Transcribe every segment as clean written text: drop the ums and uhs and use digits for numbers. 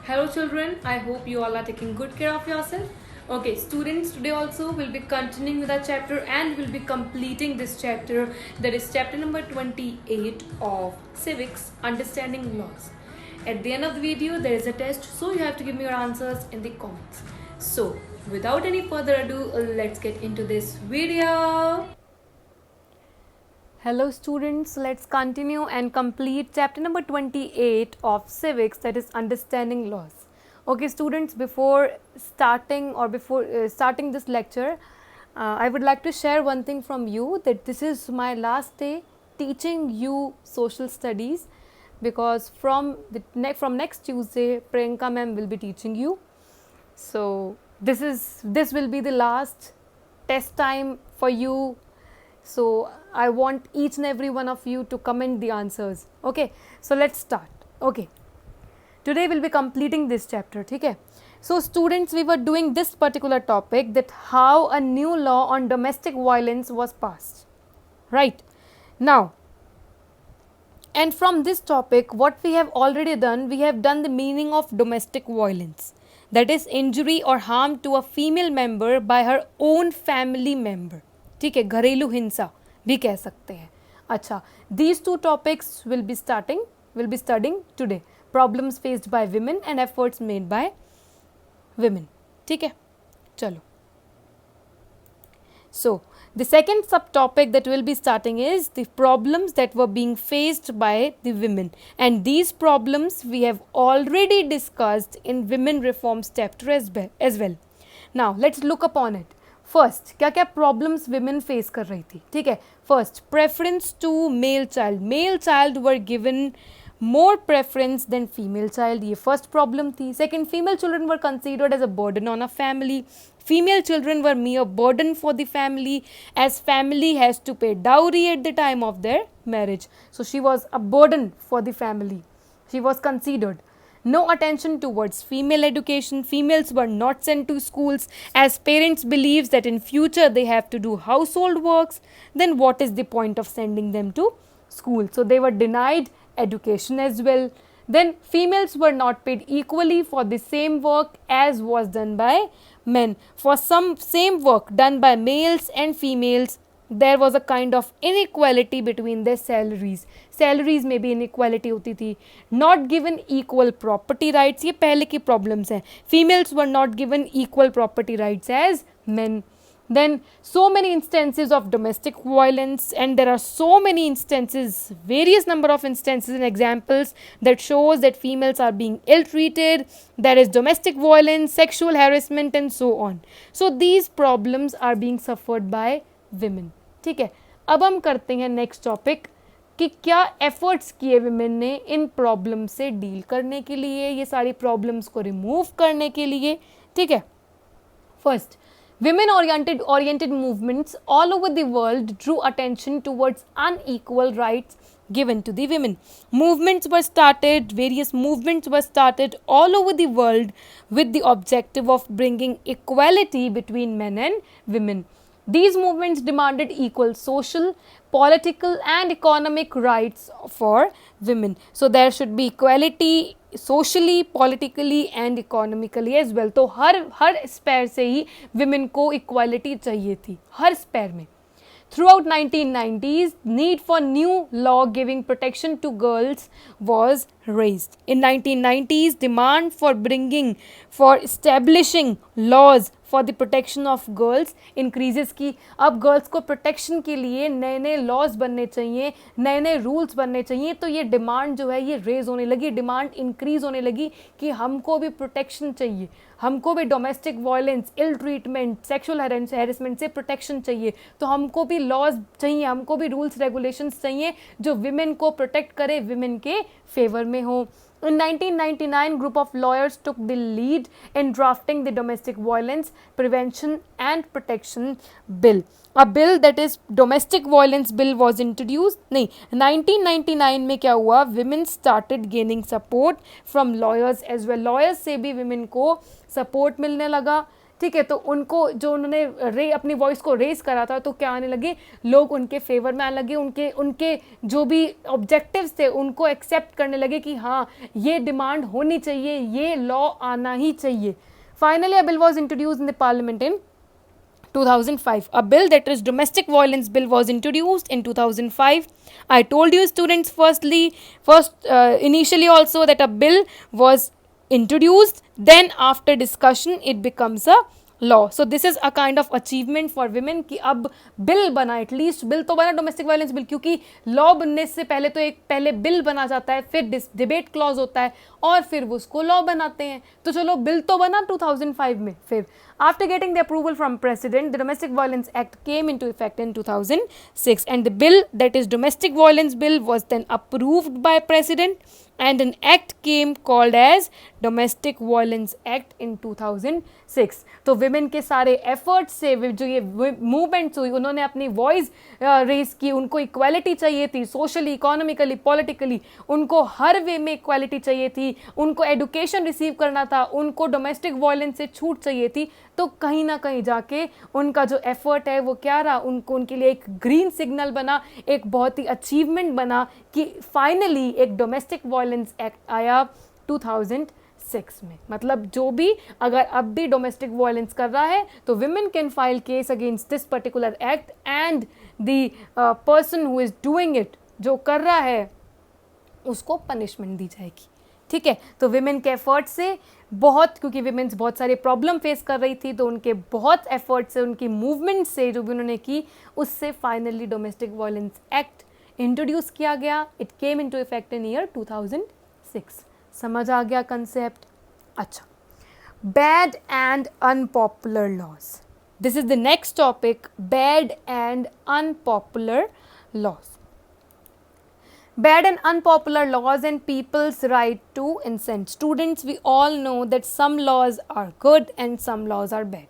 Hello children, I hope you all are taking good care of yourself. Okay, students, today also we'll be continuing with our chapter and we'll be completing this chapter, that is chapter number 28 of Civics, Understanding Laws. At the end of the video, there is a test, so you have to give me your answers in the comments. So, without any further ado, let's get into this video. Hello students, let's continue and complete chapter number 28 of civics, that is understanding laws. Okay students, before starting this lecture, I would like to share one thing from you, that this is my last day teaching you social studies, because from next Tuesday Priyanka ma'am will be teaching you. So this will be the last test time for you. So I want each and every one of you to comment the answers. Okay, so let's start. Okay, today we'll be completing this chapter. Okay, so students, we were doing this particular topic, that how a new law on domestic violence was passed, right? Now, and from this topic, what we have already done, we have done the meaning of domestic violence, that is injury or harm to a female member by her own family member. ठीक है, घरेलू हिंसा भी कह सकते हैं. अच्छा, these two topics will be studying today. Problems faced by women and efforts made by women. ठीक है, चलो. So, the second subtopic that we'll be starting is the problems that were being faced by the women, and these problems we have already discussed in women reforms chapter as well. Now let's look upon it. First, क्या क्या problems women face कर रही थी, ठीक है. First, preference to male child were given more preference than female child, ये first problem थी. Second, female children were considered as a burden on a family. Female children were mere burden for the family, as family has to pay dowry at the time of their marriage. So she was a burden for the family. She was considered. No attention towards female education. Females were not sent to schools, as parents believes that in future they have to do household works. Then what is the point of sending them to school? So they were denied education as well. Then females were not paid equally for the same work as was done by men. For some same work done by males and females, there was a kind of inequality between their salaries. Salaries में भी inequality होती थी. Not given equal property rights, ये पहले की problems हैं. Females were not given equal property rights as men. Then so many instances of domestic violence, and there are so many instances, various number of instances and examples that shows that females are being ill-treated. There is domestic violence, sexual harassment and so on. So these problems are being suffered by women. ठीक है, अब हम करते हैं next topic कि क्या efforts किए women ने इन प्रॉब्लम से डील करने के लिए, ये सारी प्रॉब्लम्स को रिमूव करने के लिए. ठीक है, first, women oriented movements all over the world drew attention towards unequal rights given to the women. Various movements were started all over the world with the objective of bringing equality between men and women. These movements demanded equal social, political and economic rights for women. So there should be equality socially, politically and economically as well. तो हर spare से ही women को equality चाहिए थी, हर spare में. Throughout 1990s, need for new law giving protection to girls was raised. In 1990s, demand for establishing laws for the protection of girls increases की. अब girls को protection के लिए नए नए लॉज बनने चाहिए, नए नए रूल्स बनने चाहिए. तो ये डिमांड जो है ये रेज होने लगी, डिमांड इंक्रीज होने लगी कि हमको भी प्रोटेक्शन चाहिए, हमको भी domestic violence, ill treatment, sexual harassment से प्रोटेक्शन चाहिए. तो हमको भी लॉज चाहिए, हमको भी रूल्स रेगुलेशंस चाहिए जो विमेन को प्रोटेक्ट करे, विमेन के फेवर में हो. In 1999, group of lawyers took the lead in drafting the Domestic Violence Prevention and Protection Bill. A bill, that is Domestic Violence Bill, was introduced. नहीं, 1999 में क्या हुआ? Women started gaining support from lawyers as well. Lawyers से भी women को support मिलने लगा. ठीक है, तो उनको जो उन्होंने अपनी वॉइस को रेज करा था, तो क्या आने लगे, लोग उनके फेवर में आने लगे, उनके उनके जो भी ऑब्जेक्टिव्स थे उनको एक्सेप्ट करने लगे कि हाँ ये डिमांड होनी चाहिए, ये लॉ आना ही चाहिए. Finally a bill was introduce in the parliament in 2005. A bill, that is domestic violence bill, was introduced in 2005. I told you students initially also that a bill was introduced, then after discussion it becomes a law. So this is a kind of achievement for women कि अब bill बना, at least bill तो बना domestic violence bill, क्योंकि law बनने से पहले तो एक पहले बिल बना जाता है, फिर डिबेट क्लॉज होता है और फिर वो उसको लॉ बनाते हैं. तो चलो बिल तो बना 2005 में. फिर after getting the approval from president, the domestic violence act came into effect in 2006, and the bill, that is domestic violence bill, was then approved by president, and an act came called as domestic violence act in 2006. तो women के सारे efforts से जो ये movements हुई, उन्होंने अपनी voice race की, उनको इक्वालिटी चाहिए थी, सोशली, इकोनॉमिकली, पॉलिटिकली, उनको हर वे में इक्वालिटी चाहिए थी, उनको एडुकेशन रिसीव करना था, उनको डोमेस्टिक वायलेंस से छूट चाहिए थी. तो कहीं ना कहीं जाके उनका जो एफर्ट है वो क्या रहा, उनको उनके लिए एक ग्रीन सिग्नल बना, एक बहुत ही अचीवमेंट बना कि फाइनली एक डोमेस्टिक वायलेंस एक्ट आया 2006 में. मतलब जो भी अगर अब भी डोमेस्टिक वायलेंस कर रहा है तो women can file case against this particular act, and the person who is doing it, जो कर रहा है, उसको पनिशमेंट दी जाएगी. ठीक है, तो विमेन के एफर्ट से बहुत, क्योंकि विमेन्स बहुत सारे प्रॉब्लम फेस कर रही थी, तो उनके बहुत एफर्ट से, उनकी मूवमेंट से जो भी उन्होंने की, उससे finally domestic violence act introduce किया गया. It came into effect in year 2006. समझ आ गया कंसेप्ट? अच्छा, bad and unpopular laws. This is the next topic, bad and unpopular laws. Bad and unpopular laws and people's right to consent. Students, we all know that some laws are good and some laws are bad.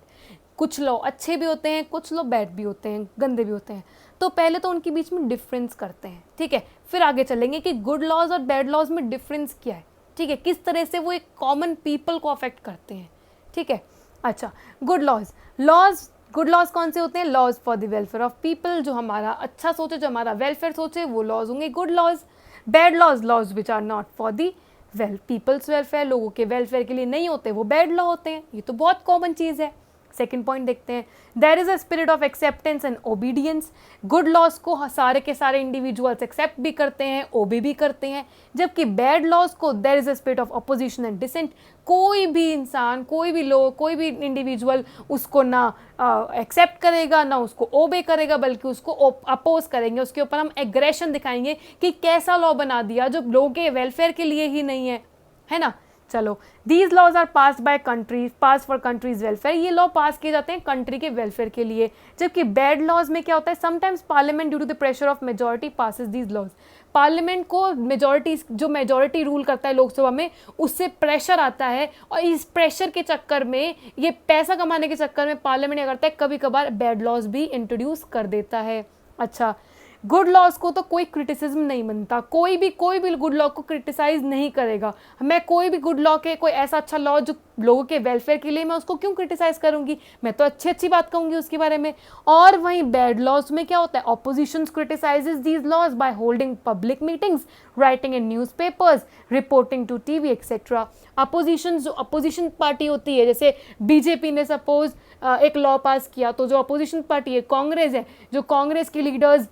कुछ law अच्छे भी होते हैं, कुछ law bad भी होते हैं, गंदे भी होते हैं. तो पहले तो उनके बीच में डिफरेंस करते हैं. ठीक है, फिर आगे चलेंगे कि गुड लॉज और बैड लॉज में डिफरेंस क्या है. ठीक है, किस तरह से वो एक कॉमन पीपल को अफेक्ट करते हैं. ठीक है, अच्छा, गुड लॉज गुड लॉज कौन से होते हैं? Laws for the welfare of people, जो हमारा अच्छा सोचे, जो हमारा वेलफेयर सोचे, वो लॉज होंगे good laws. Bad laws which are not for the people's welfare, लोगों के वेलफेयर के लिए नहीं होते, वो बैड लॉ होते हैं. ये तो बहुत कॉमन चीज़ है. सेकेंड पॉइंट देखते हैं, there is a spirit of acceptance and obedience. Good laws को सारे के सारे इंडिविजुअल्स एक्सेप्ट भी करते हैं, ओबे भी करते हैं, जबकि बैड लॉज को there is a spirit of opposition and dissent. कोई भी इंसान, कोई भी लोग, कोई भी इंडिविजुअल उसको ना एक्सेप्ट करेगा, ना उसको ओबे करेगा, बल्कि उसको अपोज करेंगे. उसके ऊपर हम एग्रेशन दिखाएंगे कि कैसा लॉ बना दिया जो लोगों के वेलफेयर के लिए ही नहीं है ना. चलो, these laws are pass by countries, pass for countries welfare. ये लॉ पास किए जाते हैं कंट्री के वेलफेयर के लिए. जबकि बैड लॉज में क्या होता है, sometimes parliament due to the pressure of majority passes these laws. Parliament को मेजोरिटी रूल करता है लोकसभा में, उससे प्रेशर आता है, और इस प्रेशर के चक्कर में, ये पैसा कमाने के चक्कर में पार्लियामेंट क्या करता है, कभी कभार बैड लॉज भी इंट्रोड्यूस कर देता है. अच्छा, गुड लॉज को तो कोई क्रिटिसिज्म नहीं बनता, कोई भी गुड लॉ को क्रिटिसाइज नहीं करेगा. मैं कोई भी गुड लॉ के, कोई ऐसा अच्छा लॉ जो लोगों के वेलफेयर के लिए, मैं उसको क्यों क्रिटिसाइज करूंगी, मैं तो अच्छी बात कहूंगी उसके बारे में. और वहीं बैड लॉज में क्या होता है, opposition criticises these laws by holding public meetings, writing in newspapers, reporting to TV etcetera. Opposition party होती है, जैसे बीजेपी ने सपोज एक लॉ पास किया, तो जो अपोजिशन पार्टी है, कांग्रेस है, जो कांग्रेस के लीडर्स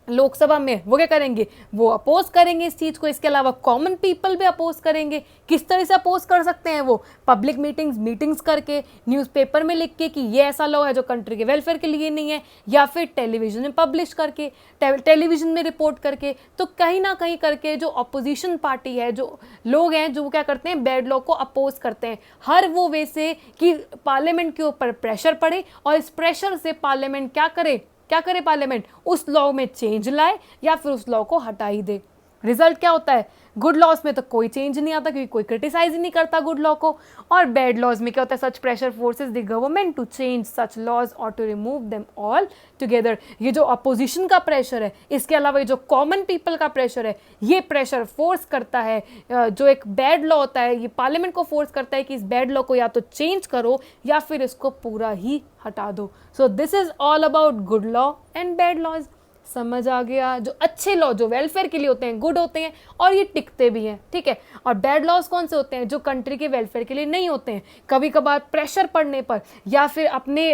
लोकसभा में, वो क्या करेंगे, वो अपोज करेंगे इस चीज़ को. इसके अलावा कॉमन पीपल भी अपोज करेंगे. किस तरह से अपोज कर सकते हैं वो? पब्लिक मीटिंग्स करके, न्यूज़पेपर में लिख के कि ये ऐसा लॉ है जो कंट्री के वेलफेयर के लिए नहीं है, या फिर टेलीविजन में पब्लिश करके, टेलीविजन में रिपोर्ट करके. तो कहीं ना कहीं करके जो अपोजिशन पार्टी है, जो लोग हैं, जो क्या करते हैं, बैड लॉ को अपोज करते हैं हर वो वे से कि पार्लियामेंट के ऊपर प्रेशर पड़े, और इस प्रेशर से पार्लियामेंट क्या करे पार्लियामेंट, उस लॉ में चेंज लाए या फिर उस लॉ को हटा ही दे. रिजल्ट क्या होता है, गुड लॉज में तो कोई चेंज नहीं आता क्योंकि कोई क्रिटिसाइज ही नहीं करता गुड लॉ को, और बैड लॉज में क्या होता है, such pressure forces the government to change such laws or to remove them altogether. ये जो अपोजिशन का प्रेशर है, इसके अलावा ये जो कॉमन पीपल का प्रेशर है, ये प्रेशर फोर्स करता है, जो एक बैड लॉ होता है ये पार्लियामेंट को फोर्स करता है कि इस बैड लॉ को या तो चेंज करो या फिर इसको पूरा ही हटा दो। So this is all about good law and bad laws. समझ आ गया? जो अच्छे लॉ जो वेलफेयर के लिए होते हैं, गुड होते हैं और ये टिकते भी हैं, ठीक है। और बैड लॉज कौन से होते हैं, जो कंट्री के वेलफेयर के लिए नहीं होते हैं, कभी कभार प्रेशर पड़ने पर या फिर अपने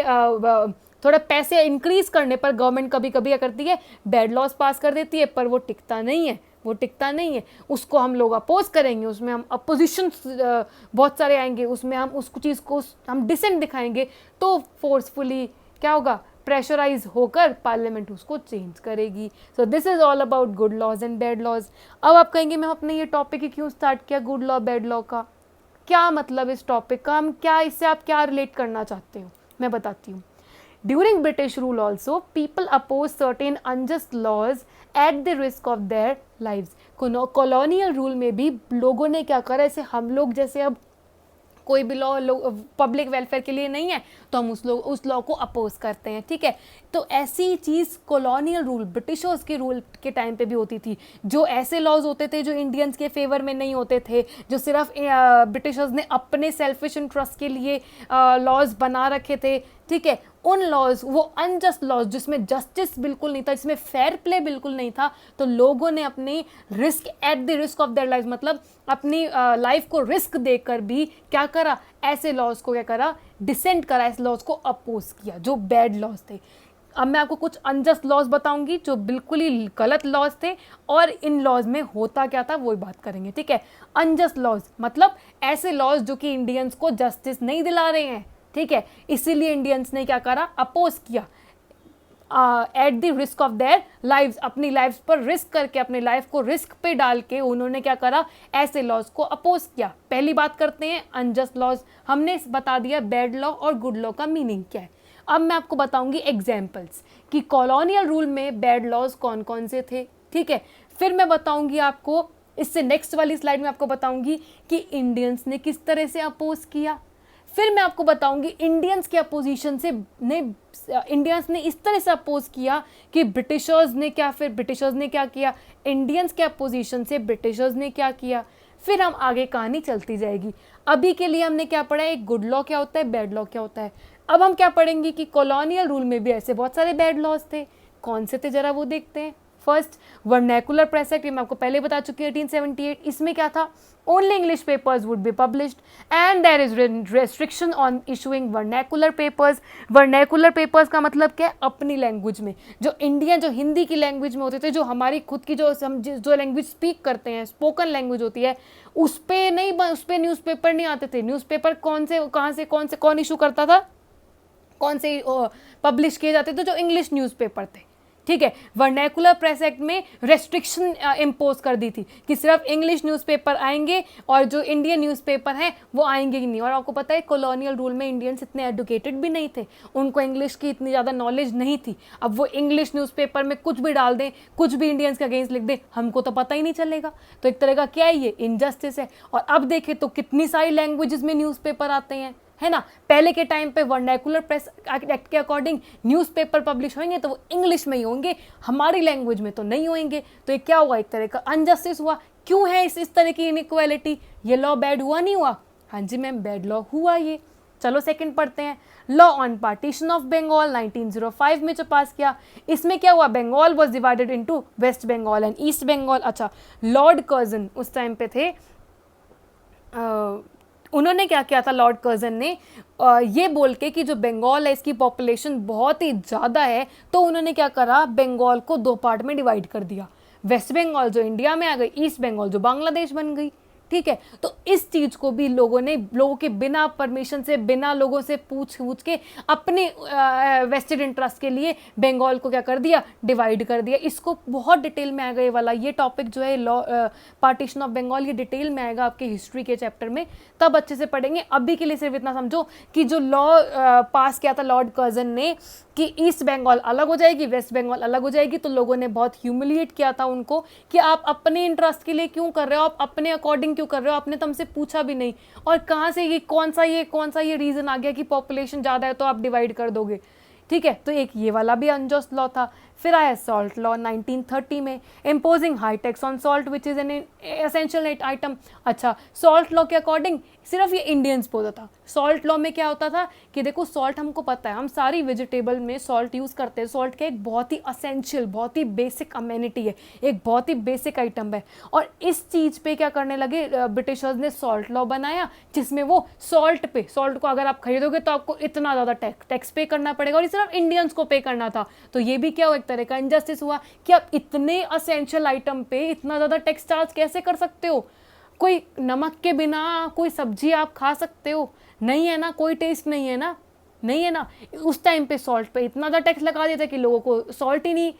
थोड़ा पैसे इंक्रीज करने पर गवर्नमेंट कभी कभी क्या करती है, बैड लॉज पास कर देती है, पर वो टिकता नहीं है, वो टिकता नहीं है, उसको हम लोग अपोज करेंगे, उसमें हम अपोजिशन बहुत सारे आएंगे, उसमें हम उसको चीज़ को हम डिसेंट दिखाएंगे, तो फोर्सफुली क्या होगा, प्रेशराइज होकर पार्लियामेंट उसको चेंज करेगी। So this is all about good laws and bad laws. अब आप कहेंगे मैम अपने ये टॉपिक ही क्यों स्टार्ट किया, गुड लॉ बैड लॉ का क्या मतलब, इस टॉपिक का हम क्या, इससे आप क्या रिलेट करना चाहते हो, मैं बताती हूँ। During British rule also, people opposed certain unjust laws at the risk of their lives. Colonial rule में भी लोगों ने क्या करा, ऐसे हम लोग जैसे अब कोई भी लॉ पब्लिक वेलफेयर के लिए नहीं है तो हम उस लॉ को अपोज करते हैं, ठीक है। तो ऐसी चीज़ कॉलोनियल रूल, ब्रिटिशर्स के रूल के टाइम पे भी होती थी। जो ऐसे लॉज होते थे जो इंडियंस के फेवर में नहीं होते थे, जो सिर्फ ब्रिटिशर्स ने अपने सेल्फिश इंटरेस्ट के लिए लॉज बना रखे थे, ठीक है, उन लॉज, वो अनजस्ट लॉज जिसमें जस्टिस बिल्कुल नहीं था, जिसमें फेयर प्ले बिल्कुल नहीं था, तो लोगों ने अपनी risk at the risk of their life, मतलब अपनी लाइफ को रिस्क देकर भी क्या करा, ऐसे लॉज को क्या करा, डिसेंट करा, ऐसे लॉज को अपोज किया जो बैड लॉज थे। अब मैं आपको कुछ अनजस्ट लॉज बताऊंगी जो बिल्कुल ही गलत लॉज थे, और इन लॉज में होता क्या था वही बात करेंगे, ठीक है। अनजस्ट लॉज मतलब ऐसे लॉज जो कि इंडियंस को जस्टिस नहीं दिला रहे हैं, ठीक है, इसीलिए इंडियंस ने क्या करा, अपोज किया at the risk of their lives, अपनी लाइफ्स पर रिस्क करके, अपनी लाइफ को रिस्क पे डाल के उन्होंने क्या करा, ऐसे लॉज को अपोज किया। पहली बात करते हैं अनजस्ट लॉज, हमने बता दिया बैड लॉ और गुड लॉ का मीनिंग क्या है। अब मैं आपको बताऊंगी एग्जाम्पल्स कि कॉलोनियल रूल में बैड लॉज कौन कौन से थे, ठीक है। फिर मैं बताऊंगी आपको, इससे नेक्स्ट वाली स्लाइड में आपको बताऊंगी कि इंडियंस ने किस तरह से अपोज किया। फिर मैं आपको बताऊंगी इंडियंस के अपोजिशन से इंडियंस ने इस तरह से अपोज किया कि ब्रिटिशर्स ने क्या किया, इंडियंस के अपोजिशन से ब्रिटिशर्स ने क्या किया। फिर हम आगे कहानी चलती जाएगी। अभी के लिए हमने क्या पढ़ा है, गुड लॉ क्या होता है, बैड लॉ क्या होता है। अब हम क्या पढ़ेंगे कि कॉलोनियल रूल में भी ऐसे बहुत सारे बैड लॉज थे, कौन से थे जरा वो देखते हैं। फर्स्ट, वर्नैकुलर प्रेस एक्ट, मैं आपको पहले बता चुकी हूँ 1878। इसमें क्या था, only English papers would be published and there is restriction on issuing vernacular papers. Vernacular papers का मतलब क्या है, अपनी लैंग्वेज में, जो इंडियन, जो हिंदी की लैंग्वेज में होते थे, जो हमारी खुद की जो लैंग्वेज स्पीक करते हैं, स्पोकन लैंग्वेज होती है, उस पर नहीं, उस पर न्यूज़पेपर नहीं आते थे। न्यूज़पेपर कौन से, कहाँ से, कौन इशू करता था, कौन से पब्लिश किए जाते थे, जो इंग्लिश न्यूज़पेपर थे, ठीक है। वर्नैकुलर प्रेस एक्ट में रेस्ट्रिक्शन इम्पोज कर दी थी कि सिर्फ इंग्लिश न्यूज़पेपर आएंगे और जो इंडियन न्यूज़पेपर हैं वो आएंगे ही नहीं। और आपको पता है कॉलोनियल रूल में इंडियंस इतने एडुकेटेड भी नहीं थे, उनको इंग्लिश की इतनी ज़्यादा नॉलेज नहीं थी। अब वो इंग्लिश न्यूज़पेपर में कुछ भी डाल दें, कुछ भी इंडियंस के अगेंस्ट लिख दें, हमको तो पता ही नहीं चलेगा। तो एक तरह का क्या है, ये इनजस्टिस है। और अब देखें तो कितनी सारी लैंग्वेजेस में न्यूज़पेपर आते हैं, है ना। पहले के टाइम पे वर्नैकुलर प्रेस एक्ट के अकॉर्डिंग न्यूज़पेपर पब्लिश होंगे तो वो इंग्लिश में ही होंगे, हमारी लैंग्वेज में तो नहीं होंगे। तो ये क्या हुआ, एक तरह का अनजस्टिस हुआ। क्यों है इस तरह की इनइक्वालिटी, ये लॉ बैड हुआ नहीं हुआ? हाँ जी मैम, बैड लॉ हुआ ये। चलो सेकंड पढ़ते हैं, law on partition of Bengal 1905 में जो पास किया। इसमें क्या हुआ, Bengal was divided into west Bengal and east Bengal. अच्छा, लॉर्ड कर्जन उस टाइम पे थे, उन्होंने क्या किया था, लॉर्ड कर्जन ने ये बोल के कि जो बंगाल है इसकी पॉपुलेशन बहुत ही ज़्यादा है, तो उन्होंने क्या करा, बंगाल को दो पार्ट में डिवाइड कर दिया। वेस्ट बंगाल जो इंडिया में आ गई, ईस्ट बंगाल जो बांग्लादेश बन गई, ठीक है। तो इस चीज को भी लोगों के बिना परमिशन से, बिना लोगों से पूछ के अपने वेस्टेड इंटरेस्ट के लिए बंगाल को क्या कर दिया, डिवाइड कर दिया। इसको बहुत डिटेल में आएगा, ये वाला ये टॉपिक जो है लॉ पार्टीशन ऑफ बंगाल, ये डिटेल में आएगा आपके हिस्ट्री के चैप्टर में, तब अच्छे से पढ़ेंगे। अभी के लिए सिर्फ इतना समझो कि जो लॉ पास किया था लॉर्ड कर्जन ने कि ईस्ट बंगाल अलग हो जाएगी, वेस्ट बंगाल अलग हो जाएगी, तो लोगों ने बहुत ह्यूमिलिएट किया था उनको कि आप अपने इंटरेस्ट के लिए क्यों कर रहे हो, आप अपने अकॉर्डिंग क्यों कर रहे हो, आपने तो हमसे पूछा भी नहीं। और कहाँ से ये कौन सा ये रीजन आ गया कि पॉपुलेशन ज़्यादा है तो आप डिवाइड कर दोगे, ठीक है। तो एक ये वाला भी अनजस्ट लॉ था। फिर आया सॉल्ट लॉ 1930 में, imposing high tax on salt which is an essential item. अच्छा, सॉल्ट लॉ के अकॉर्डिंग सिर्फ ये इंडियंस पे होता था। सॉल्ट लॉ में क्या होता था कि देखो सॉल्ट हमको पता है, हम सारी वेजिटेबल में सॉल्ट यूज़ करते हैं। सॉल्ट का एक बहुत ही असेंशियल, बहुत ही बेसिक अमेनिटी है, एक बहुत ही बेसिक आइटम है। और इस चीज़ पे क्या करने लगे ब्रिटिशर्स ने, सॉल्ट लॉ बनाया जिसमें वो सॉल्ट को अगर आप खरीदोगे तो आपको इतना ज़्यादा टैक्स पे करना पड़ेगा, और ये सिर्फ इंडियंस को पे करना था। तो ये भी क्या हुआ, एक तरह का इनजस्टिस हुआ कि आप इतने असेंशियल आइटम पे इतना ज़्यादा टैक्स चार्ज कैसे कर सकते हो। कोई नमक के बिना कोई सब्जी आप खा सकते हो? नहीं है ना, कोई टेस्ट नहीं है ना, नहीं है ना। उस टाइम पे सॉल्ट पे इतना ज़्यादा टैक्स लगा दिया था कि लोगों को सॉल्ट ही नहीं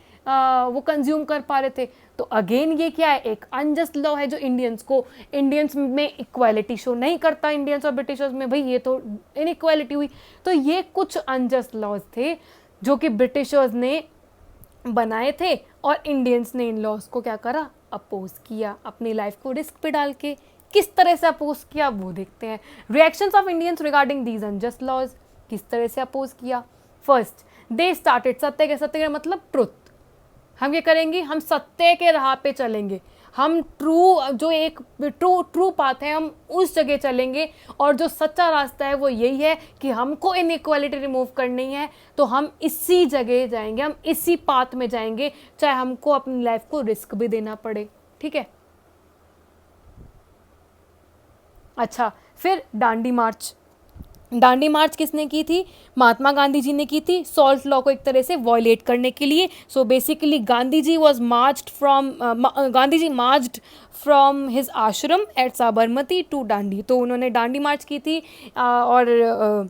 वो कंज्यूम कर पा रहे थे। तो अगेन ये क्या है, एक अनजस्ट लॉ है जो इंडियंस में इक्वालिटी शो नहीं करता, इंडियंस और ब्रिटिशर्स में, भाई ये तो इनइक्वालिटी हुई। तो ये कुछ अनजस्ट लॉज थे जो कि ब्रिटिशर्स ने बनाए थे, और इंडियंस ने इन लॉज को क्या करा, अपोज किया, अपनी लाइफ को रिस्क पे डाल के। किस तरह से अपोज किया वो देखते हैं। Reactions of Indians regarding these unjust laws, किस तरह से अपोज किया। फर्स्ट, दे स्टार्टेड, सत्य का मतलब ट्रुथ। हम ये करेंगे, हम सत्य के राह पे चलेंगे, हम ट्रू पाथ है, हम उस जगह चलेंगे, और जो सच्चा रास्ता है वो यही है कि हमको इनइक्वालिटी रिमूव करनी है, तो हम इसी जगह जाएंगे, हम इसी पाथ में जाएंगे, चाहे हमको अपनी लाइफ को रिस्क भी देना पड़े, ठीक है। अच्छा, फिर दांडी मार्च किसने की थी, महात्मा गांधी जी ने की थी, सॉल्ट लॉ को एक तरह से वॉयलेट करने के लिए। So basically Gandhi ji marched from his ashram at Sabarmati to Dandi. तो उन्होंने दांडी मार्च की थी, और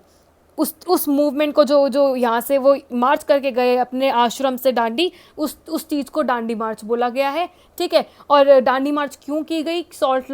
उस मूवमेंट को जो यहाँ से वो मार्च करके गए अपने आश्रम से दांडी, उस चीज़ को दांडी मार्च बोला गया है, ठीक है। और दांडी मार्च क्यों की गई, सॉल्ट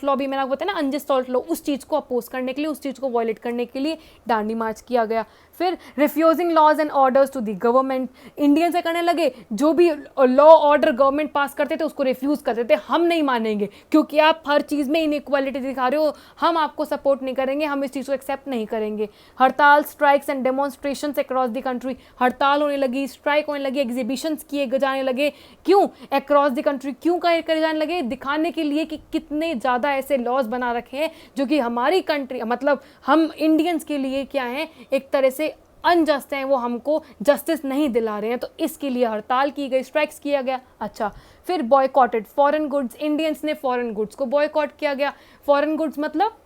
लॉ भी मैंने आपको बताया ना, अनजस्ट सॉल्ट लॉ, उस चीज़ को अपोज करने के लिए, उस चीज़ को वॉयलेट करने के लिए दांडी मार्च किया गया। फिर refusing laws and orders to the government, Indian से करने लगे, जो भी लॉ ऑर्डर गवर्नमेंट पास करते थे उसको रिफ्यूज़ करते थे, हम नहीं मानेंगे क्योंकि आप हर चीज़ में इनइक्वालिटी दिखा रहे हो, हम आपको सपोर्ट नहीं करेंगे, हम इस चीज़ को एक्सेप्ट नहीं करेंगे। हड़ताल, strikes and demonstrations across the country, हड़ताल होने लगी, स्ट्राइक होने लगी, एग्जीबिशंस किए जाने लगे। क्यों अक्रॉस द कंट्री क्यों करे जाने लगे, दिखाने के लिए कि कितने ज़्यादा ऐसे लॉज बना रखे हैं जो कि हमारी कंट्री, मतलब हम इंडियंस के लिए क्या हैं, एक तरह से अनजस्ट हैं, वो हमको जस्टिस नहीं दिला रहे हैं। तो इसके लिए हड़ताल की गई, स्ट्राइक्स किया गया। अच्छा, फिर बॉयकॉटेड फॉरेन गुड्स, इंडियंस ने फॉरेन गुड्स को बॉयकॉट किया गया। फॉरेन गुड्स मतलब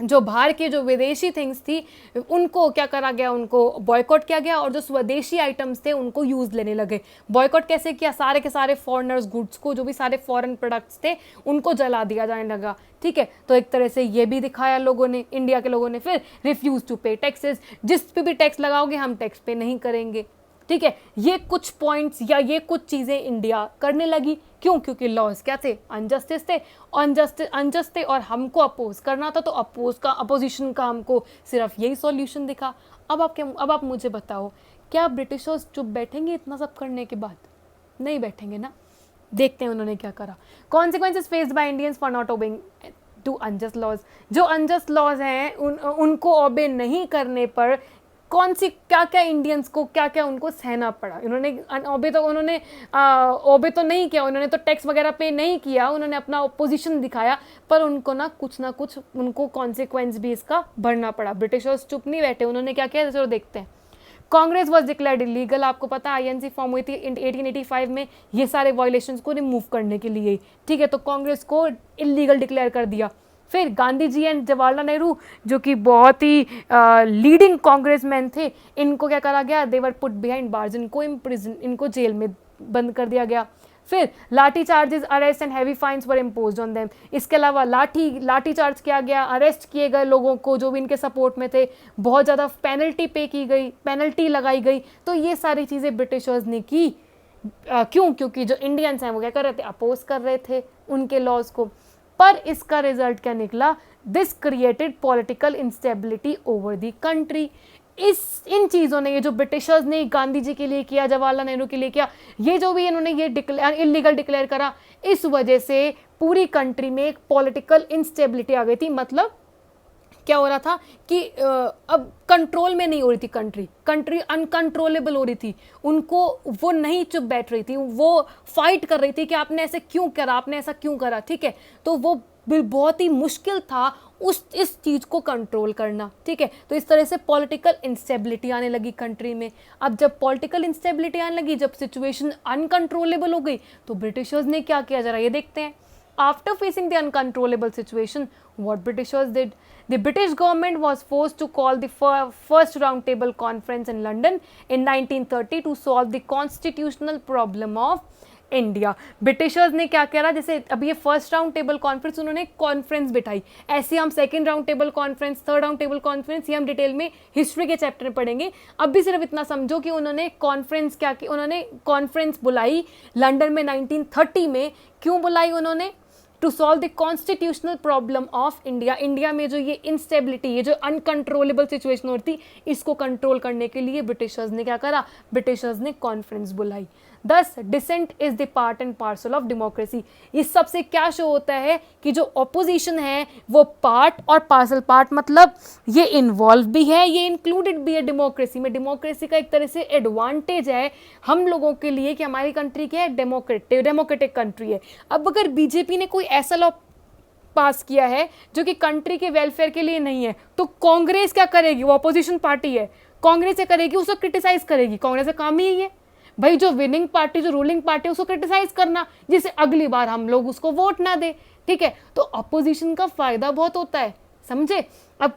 जो बाहर के जो विदेशी थिंग्स थी उनको क्या करा गया, उनको बॉयकॉट किया गया, और जो स्वदेशी आइटम्स थे उनको यूज़ लेने लगे। बॉयकॉट कैसे किया, सारे के सारे फॉरेनर्स गुड्स को, जो भी सारे फॉरेन प्रोडक्ट्स थे उनको जला दिया जाने लगा, ठीक है। तो एक तरह से ये भी दिखाया लोगों ने, इंडिया के लोगों ने। फिर रिफ्यूज़ टू पे टैक्सेस, जिस पे भी टैक्स लगाओगे हम टैक्स पे नहीं करेंगे, ठीक है। ये कुछ पॉइंट्स या ये कुछ चीज़ें इंडिया करने लगी। क्यों? क्योंकि लॉज क्या थे, अनजस्टिस थे, और हमको अपोज करना था। तो अपोजिशन का हमको सिर्फ यही सॉल्यूशन दिखा। अब आप मुझे बताओ, क्या ब्रिटिशर्स चुप बैठेंगे इतना सब करने के बाद? नहीं बैठेंगे ना। देखते हैं उन्होंने क्या करा। Consequences faced by Indians for not obeying to unjust laws, जो अनजस्ट लॉज हैं उनको ओबे नहीं करने पर कौन सी क्या इंडियंस को क्या उनको सहना पड़ा। ओबे तो नहीं किया, उन्होंने तो टैक्स वगैरह पे नहीं किया, उन्होंने अपना अपोजिशन दिखाया, पर उनको ना कुछ उनको कॉन्सिक्वेंस भी इसका भरना पड़ा। ब्रिटिशर्स चुप नहीं बैठे, उन्होंने क्या किया, चलो देखते हैं। कांग्रेस वॉज डिक्लेयर्ड इलीगल, आपको पता है आईएनसी फॉर्म हुई थी 1885 में, ये सारे वायलेशंस को रिमूव करने के लिए, ठीक है। तो कांग्रेस को इलीगल डिक्लेयर कर दिया। फिर गांधी जी एंड जवाहरलाल नेहरू, जो कि बहुत ही लीडिंग कांग्रेसमैन थे, इनको क्या करा गया, they were put behind bars, इनको जेल में बंद कर दिया गया। फिर lathi charges, arrest and heavy fines were imposed on them. इसके अलावा लाठी चार्ज किया गया, अरेस्ट किए गए लोगों को जो भी इनके सपोर्ट में थे, बहुत ज़्यादा पेनल्टी पे की गई, पेनल्टी लगाई गई। तो ये सारी चीज़ें ब्रिटिशर्स ने की। क्यों? क्योंकि जो इंडियंस हैं वो क्या कर रहे थे, अपोज कर रहे थे उनके लॉज को। पर इसका रिजल्ट क्या निकला? This created political instability over the country. इन चीज़ों ने, ये जो ब्रिटिशर्स ने गांधी जी के लिए किया, जवाहरलाल नेहरू के लिए किया, ये जो भी इन्होंने ये इलीगल डिक्लेयर करा, इस वजह से पूरी कंट्री में एक पॉलिटिकल इंस्टेबिलिटी आ गई थी। मतलब क्या हो रहा था कि अब कंट्रोल में नहीं हो रही थी कंट्री अनकंट्रोलेबल हो रही थी। उनको वो नहीं चुप बैठ रही थी, वो फाइट कर रही थी कि आपने ऐसे क्यों करा, आपने ऐसा क्यों करा, ठीक है। तो वो बहुत ही मुश्किल था इस चीज़ को कंट्रोल करना, ठीक है। तो इस तरह से पॉलिटिकल इंस्टेबिलिटी आने लगी कंट्री में। अब जब पॉलिटिकल इंस्टेबिलिटी आने लगी, जब सिचुएशन अनकंट्रोलेबल हो गई, तो ब्रिटिशर्स ने क्या किया, जरा ये देखते हैं। After facing the uncontrollable situation, what Britishers did? The British government was forced to call the first roundtable conference in London in 1930 to solve the constitutional problem of India. Britishers ने क्या करा, जैसे अभी ये फर्स्ट राउंड टेबल कॉन्फ्रेंस, उन्होंने conference बिठाई। ऐसे हम second round table conference, third round table conference, ये हम डिटेल में हिस्ट्री के चैप्टर में पढ़ेंगे। अब भी सिर्फ इतना समझो कि उन्होंने कॉन्फ्रेंस क्या की, उन्होंने कॉन्फ्रेंस बुलाई लंदन में 1930 में। क्यों बुलाई उन्होंने? To solve the constitutional problem of India. India में जो ये इंस्टेबिलिटी, ये जो अनकंट्रोलेबल सिचुएशन होती थी, इसको कंट्रोल करने के लिए ब्रिटिशर्स ने क्या करा, ब्रिटिशर्स ने कॉन्फ्रेंस बुलाई। This dissent is the part and parcel of democracy. इस सबसे क्या शो होता है कि जो ऑपोजिशन है वो पार्ट और पार्सल, पार्ट मतलब ये इन्वॉल्व भी है, ये इंक्लूडेड भी है डेमोक्रेसी में। डेमोक्रेसी का एक तरह से एडवांटेज है हम लोगों के लिए कि हमारी कंट्री क्या है, डेमोक्रेटिक कंट्री है। अब अगर बीजेपी ने कोई ऐसा लॉ पास किया है जो कि कंट्री के वेलफेयर के लिए नहीं है, तो कांग्रेस क्या करेगी? वो अपोजिशन पार्टी है, कांग्रेस क्या करेगी? उसको क्रिटिसाइज करेगी। कांग्रेस का काम ही है भाई, जो विनिंग पार्टी, जो रूलिंग पार्टी है, उसको क्रिटिसाइज करना, जिससे अगली बार हम लोग उसको वोट ना दे, ठीक है। तो अपोजिशन का फायदा बहुत होता है, समझे। अब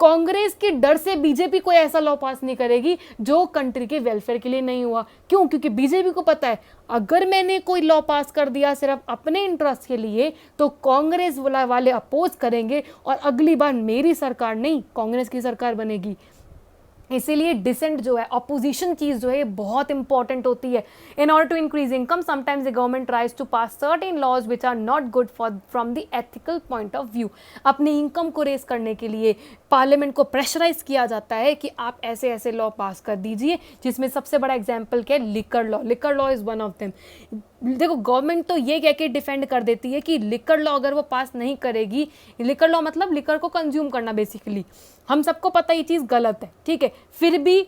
कांग्रेस के डर से बीजेपी कोई ऐसा लॉ पास नहीं करेगी जो कंट्री के वेलफेयर के लिए नहीं हुआ। क्यों? क्योंकि बीजेपी को पता है अगर मैंने कोई लॉ पास कर दिया सिर्फ अपने इंटरेस्ट के लिए, तो कांग्रेस वाले अपोज करेंगे और अगली बार मेरी सरकार नहीं, कांग्रेस की सरकार बनेगी। इसीलिए डिसेंट जो है, अपोजिशन चीज़ जो है, बहुत इंपॉर्टेंट होती है। In order to increase income sometimes the government tries to pass certain laws which are not good from the ethical point of view. अपनी इनकम को रेस करने के लिए पार्लियामेंट को प्रेशराइज किया जाता है कि आप ऐसे ऐसे लॉ पास कर दीजिए, जिसमें सबसे बड़ा एग्जाम्पल क्या है, liquor law. Liquor law is one of them. देखो गवर्नमेंट तो ये कह के डिफेंड कर देती है कि लिकर लॉ अगर वो पास नहीं करेगी, लिकर लॉ मतलब लिकर को कंज्यूम करना बेसिकली, हम सबको पता ये चीज़ गलत है, ठीक है। फिर भी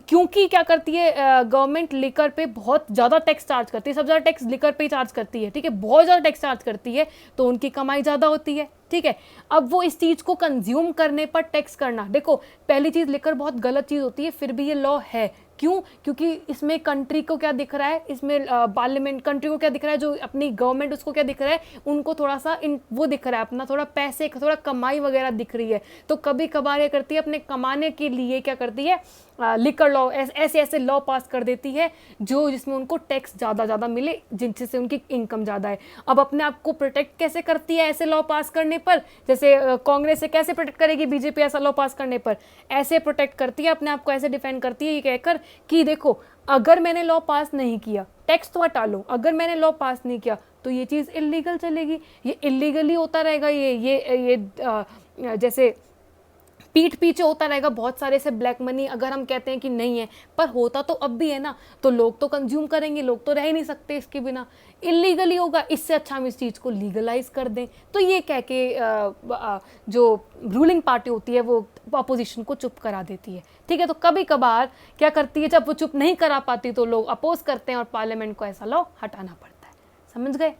क्योंकि क्या करती है गवर्नमेंट, लिकर पे बहुत ज़्यादा टैक्स चार्ज करती है, सबसे ज़्यादा टैक्स लिकर पे ही चार्ज करती है, ठीक है, बहुत ज़्यादा टैक्स चार्ज करती है, तो उनकी कमाई ज़्यादा होती है, ठीक है। अब वो इस चीज़ को कंज्यूम करने पर टैक्स करना, देखो पहली चीज़ लिकर बहुत गलत चीज़ होती है, फिर भी ये लॉ है। क्यों? क्योंकि इसमें कंट्री को क्या दिख रहा है, इसमें पार्लियामेंट कंट्री को क्या दिख रहा है, जो अपनी गवर्नमेंट उसको क्या दिख रहा है, उनको थोड़ा सा वो दिख रहा है, अपना थोड़ा पैसे, थोड़ा कमाई वगैरह दिख रही है। तो कभी कभार ये करती है, अपने कमाने के लिए क्या करती है, लिकर लॉ, ऐसे ऐसे लॉ पास कर देती है जो जिसमें उनको टैक्स ज़्यादा मिले, जिनसे उनकी इनकम ज़्यादा है। अब अपने आप को प्रोटेक्ट कैसे करती है ऐसे लॉ पास करने पर? जैसे कांग्रेस से कैसे प्रोटेक्ट करेगी बीजेपी ऐसा लॉ पास करने पर? ऐसे प्रोटेक्ट करती है अपने आप को, ऐसे डिफेंड करती है ये कहकर कि देखो अगर मैंने लॉ पास नहीं किया, टैक्स तो हटा लो, अगर मैंने लॉ पास नहीं किया तो ये चीज़ इलीगल चलेगी, ये इलीगली होता रहेगा, ये जैसे पीठ पीछे होता रहेगा बहुत सारे से ब्लैक मनी। अगर हम कहते हैं कि नहीं है, पर होता तो अब भी है ना, तो लोग तो कंज्यूम करेंगे, लोग तो रह ही नहीं सकते इसके बिना, इलीगली होगा। इससे अच्छा हम इस चीज़ को लीगलाइज कर दें। तो ये कह के जो रूलिंग पार्टी होती है वो अपोजिशन को चुप करा देती है, ठीक है। तो कभी कभार क्या करती है, जब वो चुप नहीं करा पाती तो लोग अपोज करते हैं और पार्लियामेंट को ऐसा लॉ हटाना पड़ता है। समझ गए?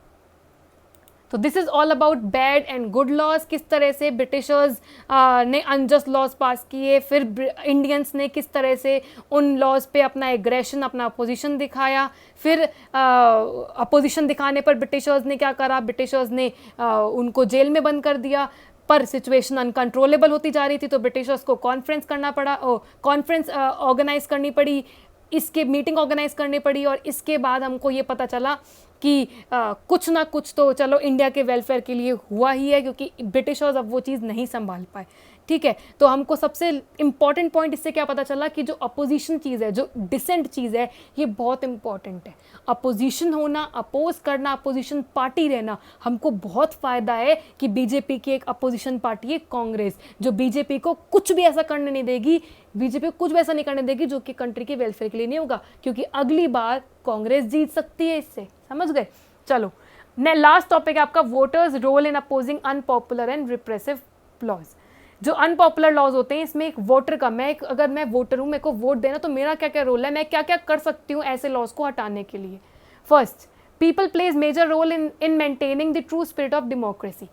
तो this is all about bad and good laws, किस तरह से ब्रिटिशर्स ने अनजस्ट लॉज पास किए, फिर इंडियंस ने किस तरह से उन लॉज पे अपना एग्रेशन, अपना अपोजिशन दिखाया। फिर अपोजिशन दिखाने पर ब्रिटिशर्स ने क्या करा, ब्रिटिशर्स ने उनको जेल में बंद कर दिया। पर सिचुएशन अनकंट्रोलेबल होती जा रही थी तो ब्रिटिशर्स को कॉन्फ्रेंस करना पड़ा, कॉन्फ्रेंस ऑर्गेनाइज करनी पड़ी, इसके मीटिंग ऑर्गेनाइज करनी पड़ी। और इसके बाद हमको ये पता चला कि कुछ ना कुछ तो चलो इंडिया के वेलफेयर के लिए हुआ ही है, क्योंकि ब्रिटिशर्स अब वो चीज़ नहीं संभाल पाए। ठीक है, तो हमको सबसे इम्पॉर्टेंट पॉइंट इससे क्या पता चला कि जो अपोजिशन चीज़ है, जो डिसेंट चीज़ है, ये बहुत इंपॉर्टेंट है। अपोजिशन होना, अपोज करना, अपोजिशन पार्टी रहना, हमको बहुत फ़ायदा है कि बीजेपी की एक अपोजिशन पार्टी है कांग्रेस, जो बीजेपी को कुछ भी ऐसा करने नहीं देगी, बीजेपी को कुछ भी ऐसा नहीं करने देगी जो कि कंट्री के वेलफेयर के लिए नहीं होगा, क्योंकि अगली बार कांग्रेस जीत सकती है इससे। समझ गए? चलो, लास्ट टॉपिक है आपका voters role in opposing unpopular and repressive laws. जो अनपॉपुलर लॉज होते हैं, इसमें एक वोटर का, अगर मैं वोटर हूँ, मेरे को वोट देना, तो मेरा क्या क्या रोल है, मैं क्या क्या कर सकती हूँ ऐसे लॉज को हटाने के लिए। First, people plays major role in maintaining the true spirit of democracy.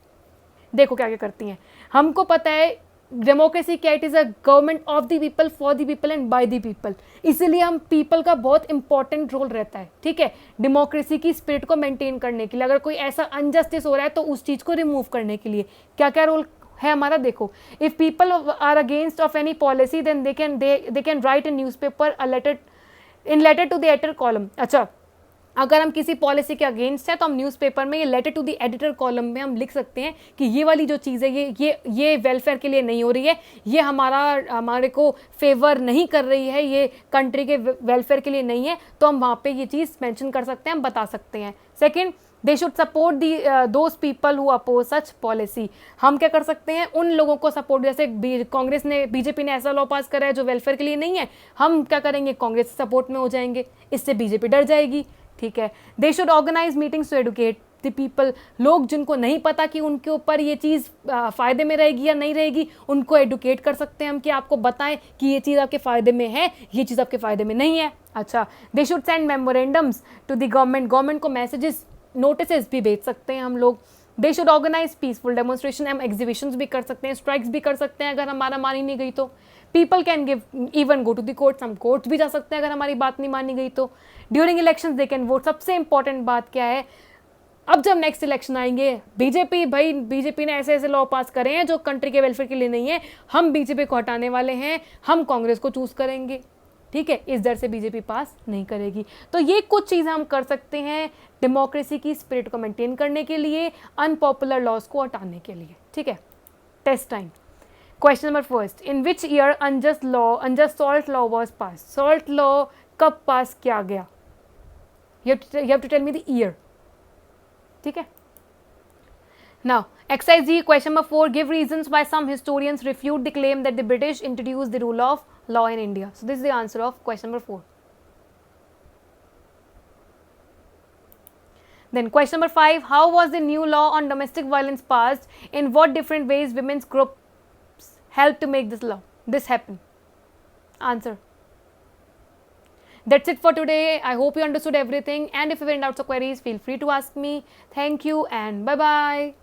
देखो क्या क्या करती हैं, हमको पता है डेमोक्रेसी क्या, it is a government of the people, for the people and by the people, इसीलिए हम पीपल का बहुत इंपॉर्टेंट रोल रहता है। ठीक है, डेमोक्रेसी की स्पिरिट को मेंटेन करने के लिए, अगर कोई ऐसा अनजस्टिस हो रहा है तो उस चीज़ को रिमूव करने के लिए क्या क्या रोल है हमारा। देखो, if people are against of any policy then they can write in newspaper a letter to the editor column. अच्छा, अगर हम किसी पॉलिसी के अगेंस्ट है तो हम न्यूज़पेपर में ये letter to the editor column में हम लिख सकते हैं कि ये वाली जो चीज़ है ये वेलफेयर के लिए नहीं हो रही है, ये हमारे को फेवर नहीं कर रही है, ये कंट्री के वेलफेयर के लिए नहीं है, तो हम वहाँ पे ये चीज़ मेंशन कर सकते हैं, हम बता सकते हैं। Second, they should support those people who oppose such policy. हम क्या कर सकते हैं, उन लोगों को सपोर्ट, जैसे कांग्रेस ने, बीजेपी ने ऐसा लॉ पास करा है जो वेलफेयर के लिए नहीं है, हम क्या करेंगे, कांग्रेस से सपोर्ट में हो जाएंगे, इससे बीजेपी डर जाएगी। ठीक है, they should organise meetings to educate the people. लोग जिनको नहीं पता कि उनके ऊपर ये चीज़ फ़ायदे में रहेगी या नहीं रहेगी, उनको एडुकेट कर सकते हैं हम, कि आपको बताएं कि ये चीज़ आपके फ़ायदे में है, ये चीज़ आपके फ़ायदे में नहीं है। अच्छा, they should send memorandums to the government को मैसेजेस, नोटिस भी भेज सकते हैं हम लोग। They should organise peaceful demonstration, हम एग्जीबिशंस भी कर सकते हैं, स्ट्राइक्स भी कर सकते हैं अगर हमारा मानी नहीं गई तो। People can give even go to the courts, हम कोर्ट्स भी जा सकते हैं अगर हमारी बात नहीं मानी गई तो। During elections they can vote. सबसे इंपॉर्टेंट बात क्या है, अब जब नेक्स्ट इलेक्शन आएंगे, बीजेपी ने ऐसे ऐसे लॉ पास करे हैं जो कंट्री के वेलफेयर के लिए नहीं है, हम बीजेपी को हटाने वाले हैं, हम कांग्रेस को चूज करेंगे। ठीक है, इस डर से बीजेपी पास नहीं करेगी। तो ये कुछ चीज़ें हम कर सकते हैं डेमोक्रेसी की स्पिरिट को मेंटेन करने के लिए, अनपॉपुलर लॉज को हटाने के लिए। ठीक है, test time. Question number first, in which year unjust salt law was pass. Salt law कब पास किया गया, you have to tell me the year. ठीक है, now exercise D, question number 4, give reasons why some historians refute the claim that the British introduced the rule of law in India. So this is the answer of question number 4. Then question number 5, how was the new law on domestic violence passed, in what different ways women's groups helped to make this happen. Answer. That's it for today. I hope you understood everything, and if you have any doubts or queries, feel free to ask me. Thank you and bye bye.